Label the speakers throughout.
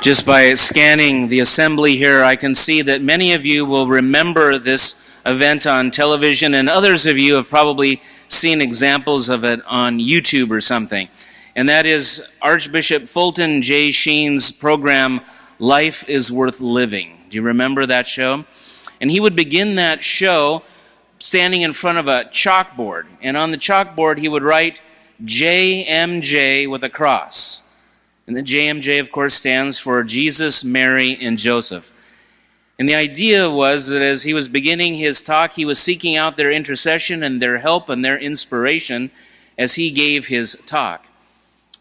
Speaker 1: Just by scanning the assembly here, I can see that many of you will remember this event on television, and others of you have probably seen examples of it on YouTube or something. And that is Archbishop Fulton J. Sheen's program, Life is Worth Living. Do you remember that show? And he would begin that show standing in front of a chalkboard. And on the chalkboard, he would write JMJ with a cross. And the JMJ, of course, stands for Jesus, Mary, and Joseph. And the idea was that as he was beginning his talk, he was seeking out their intercession and their help and their inspiration as he gave his talk.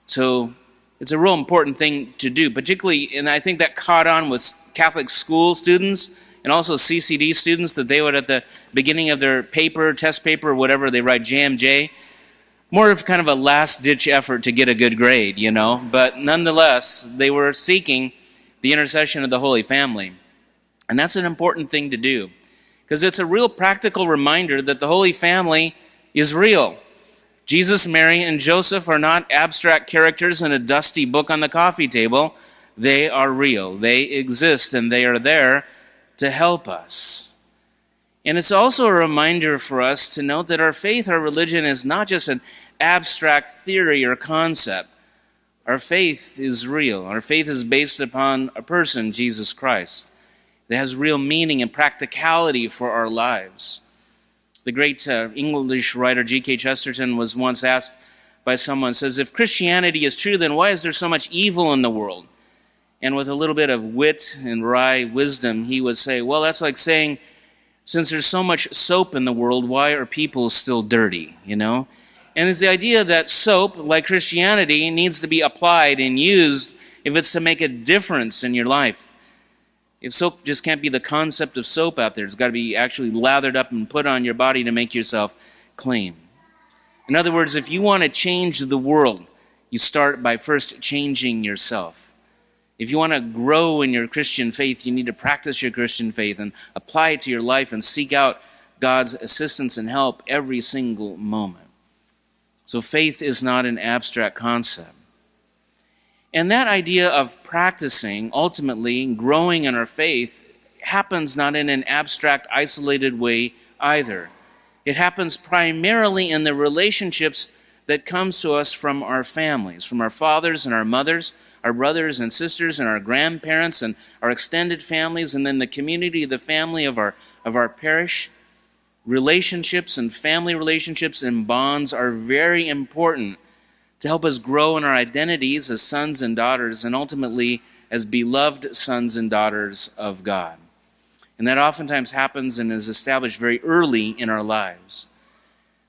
Speaker 1: So it's a real important thing to do, particularly, and I think that caught on with Catholic school students and also CCD students, that they would, at the beginning of their paper, test paper, or whatever, they write JMJ. More of kind of a last-ditch effort to get a good grade, you know. But nonetheless, they were seeking the intercession of the Holy Family. And that's an important thing to do, because it's a real practical reminder that the Holy Family is real. Jesus, Mary, and Joseph are not abstract characters in a dusty book on the coffee table. They are real. They exist, and they are there to help us. And it's also a reminder for us to note that our faith, our religion, is not just an abstract theory or concept. Our faith is real. Our faith is based upon a person, Jesus Christ, that has real meaning and practicality for our lives. The great English writer G.K. Chesterton was once asked by someone, says, if Christianity is true, then why is there so much evil in the world? And with a little bit of wit and wry wisdom, he would say, well, that's like saying, since there's so much soap in the world, why are people still dirty, you know? And it's the idea that soap, like Christianity, needs to be applied and used if it's to make a difference in your life. If soap just can't be the concept of soap out there, it's got to be actually lathered up and put on your body to make yourself clean. In other words, if you want to change the world, you start by first changing yourself. If you want to grow in your Christian faith, you need to practice your Christian faith and apply it to your life and seek out God's assistance and help every single moment. So faith is not an abstract concept. And that idea of practicing, ultimately growing in our faith, happens not in an abstract, isolated way either. It happens primarily in the relationships that comes to us from our families, from our fathers and our mothers, our brothers and sisters, and our grandparents, and our extended families, and then the community, the family of our parish. Relationships and family relationships and bonds are very important to help us grow in our identities as sons and daughters, and ultimately as beloved sons and daughters of God. And that oftentimes happens and is established very early in our lives.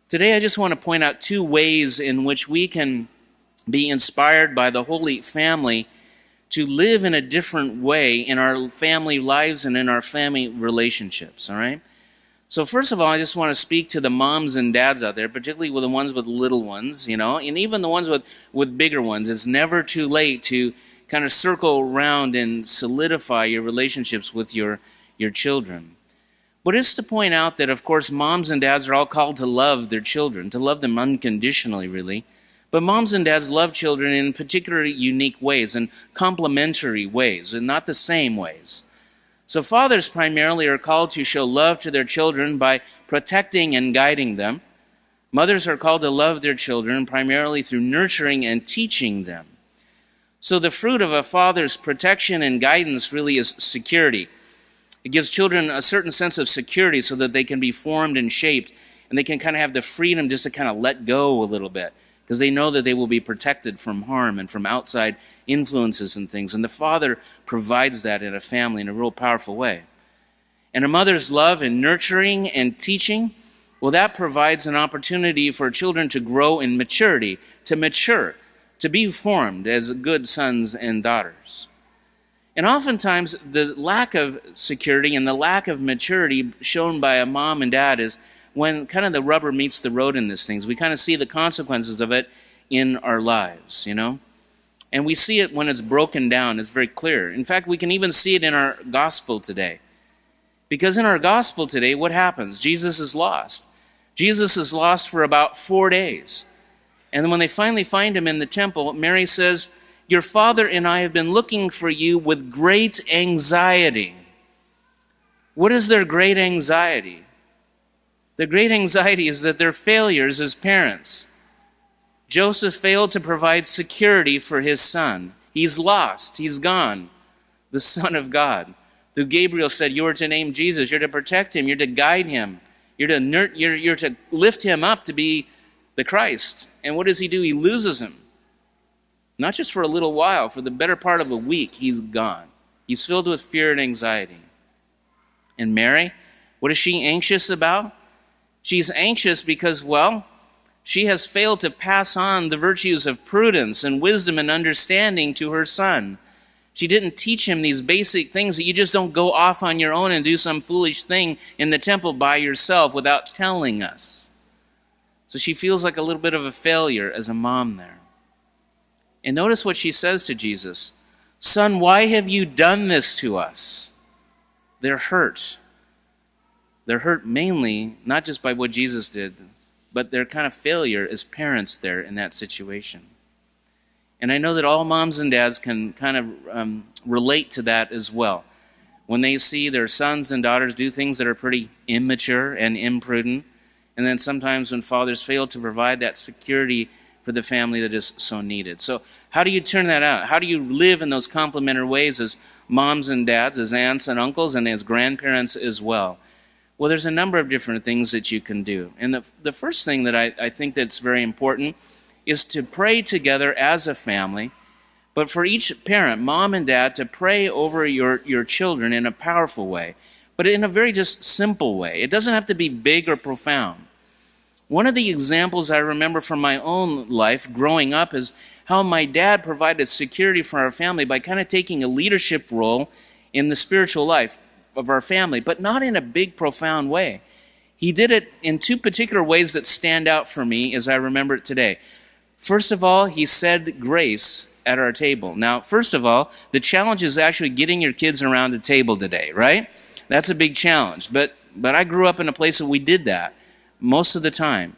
Speaker 1: Today I just want to point out two ways in which we can be inspired by the Holy Family to live in a different way in our family lives and in our family relationships, all right? So first of all, I just want to speak to the moms and dads out there, particularly with the ones with little ones, you know, and even the ones with bigger ones. It's never too late to kind of circle around and solidify your relationships with your children. But it's to point out that, of course, moms and dads are all called to love their children, to love them unconditionally, really. But moms and dads love children in particularly unique ways and complementary ways, and not the same ways. So fathers primarily are called to show love to their children by protecting and guiding them. Mothers are called to love their children primarily through nurturing and teaching them. So the fruit of a father's protection and guidance really is security. It gives children a certain sense of security so that they can be formed and shaped, and they can kind of have the freedom just to kind of let go a little bit, because they know that they will be protected from harm and from outside influences and things. And the father provides that in a family in a real powerful way. And a mother's love and nurturing and teaching, well, that provides an opportunity for children to grow in maturity, to mature, to be formed as good sons and daughters. And oftentimes, the lack of security and the lack of maturity shown by a mom and dad is when kind of the rubber meets the road in these things. We kind of see the consequences of it in our lives, you know? And we see it when it's broken down. It's very clear. In fact, we can even see it in our gospel today. Because in our gospel today, what happens? Jesus is lost. Jesus is lost for about 4 days. And then when they finally find him in the temple, Mary says, Your father and I have been looking for you with great anxiety. What is their great anxiety? The great anxiety is that they're failures as parents. Joseph failed to provide security for his son. He's lost. He's gone. The Son of God, who Gabriel said, you are to name Jesus. You're to protect him. You're to guide him. You're to lift him up to be the Christ. And what does he do? He loses him. Not just for a little while. For the better part of a week, he's gone. He's filled with fear and anxiety. And Mary, what is she anxious about? She's anxious because, well, she has failed to pass on the virtues of prudence and wisdom and understanding to her son. She didn't teach him these basic things that you just don't go off on your own and do some foolish thing in the temple by yourself without telling us. So she feels like a little bit of a failure as a mom there. And notice what she says to Jesus. Son, why have you done this to us? They're hurt. They're hurt mainly, not just by what Jesus did, but their kind of failure as parents there in that situation. And I know that all moms and dads can kind of relate to that as well. When they see their sons and daughters do things that are pretty immature and imprudent, and then sometimes when fathers fail to provide that security for the family that is so needed. So how do you turn that out? How do you live in those complementary ways as moms and dads, as aunts and uncles, and as grandparents as well? Well, there's a number of different things that you can do. And the first thing that I think that's very important is to pray together as a family, but for each parent, mom and dad, to pray over your children in a powerful way, but in a very just simple way. It doesn't have to be big or profound. One of the examples I remember from my own life growing up is how my dad provided security for our family by kind of taking a leadership role in the spiritual life of our family, but not in a big, profound way. He did it in two particular ways that stand out for me as I remember it today. First of all, he said grace at our table. Now, first of all, the challenge is actually getting your kids around the table today, right? That's a big challenge. But I grew up in a place where we did that most of the time.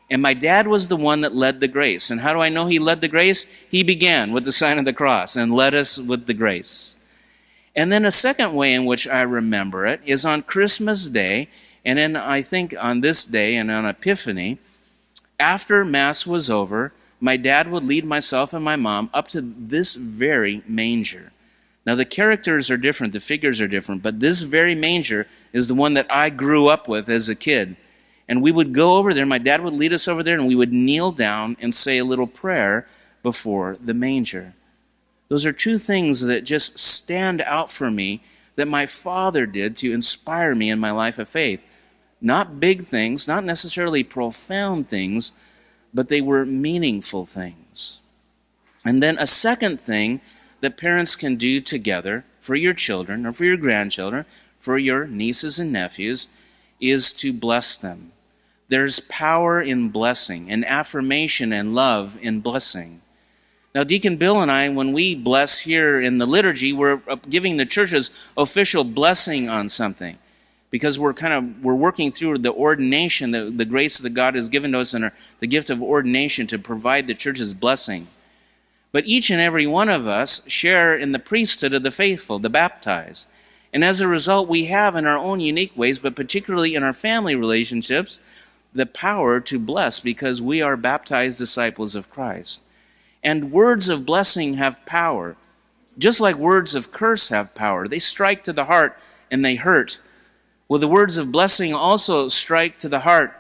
Speaker 1: And my dad was the one that led the grace. And how do I know he led the grace? He began with the sign of the cross and led us with the grace. And then a second way in which I remember it is on Christmas Day, and then I think on this day and on Epiphany, after Mass was over, my dad would lead myself and my mom up to this very manger. Now the characters are different, the figures are different, but this very manger is the one that I grew up with as a kid. And we would go over there, my dad would lead us over there, and we would kneel down and say a little prayer before the manger. Those are two things that just stand out for me that my father did to inspire me in my life of faith. Not big things, not necessarily profound things, but they were meaningful things. And then a second thing that parents can do together for your children or for your grandchildren, for your nieces and nephews, is to bless them. There's power in blessing, and affirmation and love in blessing. Now, Deacon Bill and I, when we bless here in the liturgy, we're giving the church's official blessing on something, because we're working through the ordination, the grace that God has given to us, and the gift of ordination to provide the church's blessing. But each and every one of us share in the priesthood of the faithful, the baptized. And as a result, we have in our own unique ways, but particularly in our family relationships, the power to bless because we are baptized disciples of Christ. And words of blessing have power. Just like words of curse have power. They strike to the heart and they hurt. Well, the words of blessing also strike to the heart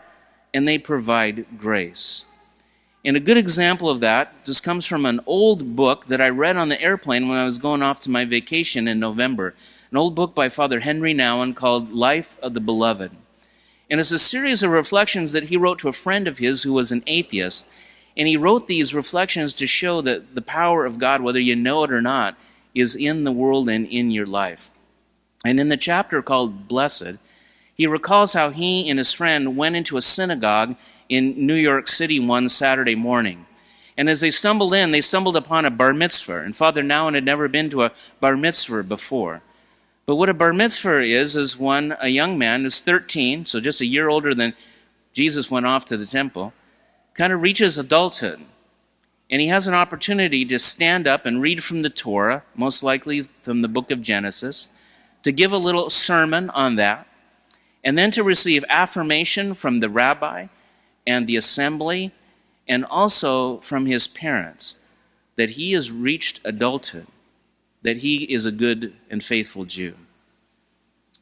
Speaker 1: and they provide grace. And a good example of that just comes from an old book that I read on the airplane when I was going off to my vacation in November. An old book by Father Henry Nouwen called Life of the Beloved. And it's a series of reflections that he wrote to a friend of his who was an atheist. And he wrote these reflections to show that the power of God, whether you know it or not, is in the world and in your life. And in the chapter called Blessed, he recalls how he and his friend went into a synagogue in New York City one Saturday morning. And as they stumbled in, they stumbled upon a bar mitzvah. And Father Nouwen had never been to a bar mitzvah before. But what a bar mitzvah is a young man who's 13, so just a year older than Jesus went off to the temple, kind of reaches adulthood. And he has an opportunity to stand up and read from the Torah, most likely from the book of Genesis, to give a little sermon on that, and then to receive affirmation from the rabbi and the assembly, and also from his parents, that he has reached adulthood, that he is a good and faithful Jew.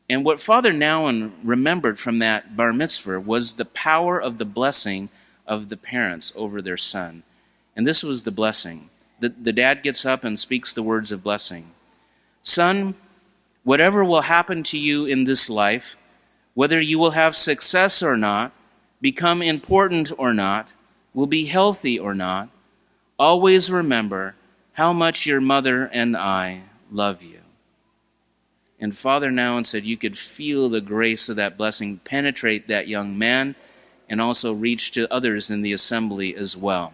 Speaker 1: And what Father Nowen remembered from that bar mitzvah was the power of the blessing of the parents over their son. And this was the blessing. The dad gets up and speaks the words of blessing. Son, whatever will happen to you in this life, whether you will have success or not, become important or not, will be healthy or not, always remember how much your mother and I love you. And Father Nowen said you could feel the grace of that blessing penetrate that young man and also reach to others in the assembly as well.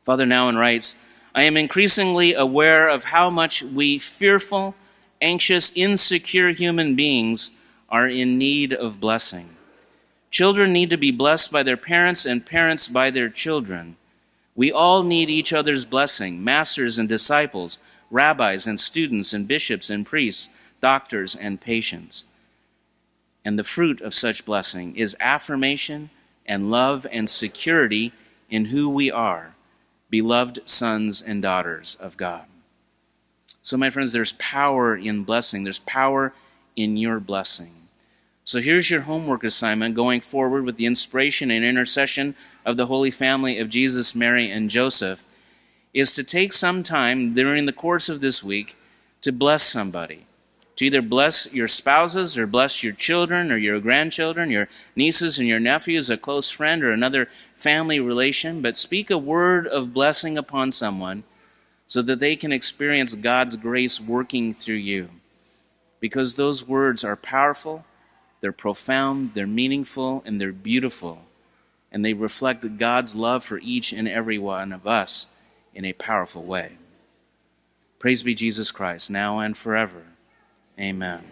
Speaker 1: Father Nowen writes, I am increasingly aware of how much we fearful, anxious, insecure human beings are in need of blessing. Children need to be blessed by their parents and parents by their children. We all need each other's blessing, masters and disciples, rabbis and students and bishops and priests, doctors and patients. And the fruit of such blessing is affirmation and love and security in who we are, beloved sons and daughters of God. So, my friends, there's power in blessing. There's power in your blessing. So here's your homework assignment going forward with the inspiration and intercession of the Holy Family of Jesus, Mary, and Joseph, is to take some time during the course of this week to bless somebody. To either bless your spouses or bless your children or your grandchildren, your nieces and your nephews, a close friend or another family relation, but speak a word of blessing upon someone so that they can experience God's grace working through you. Because those words are powerful, they're profound, they're meaningful, and they're beautiful. And they reflect God's love for each and every one of us in a powerful way. Praise be Jesus Christ, now and forever. Amen.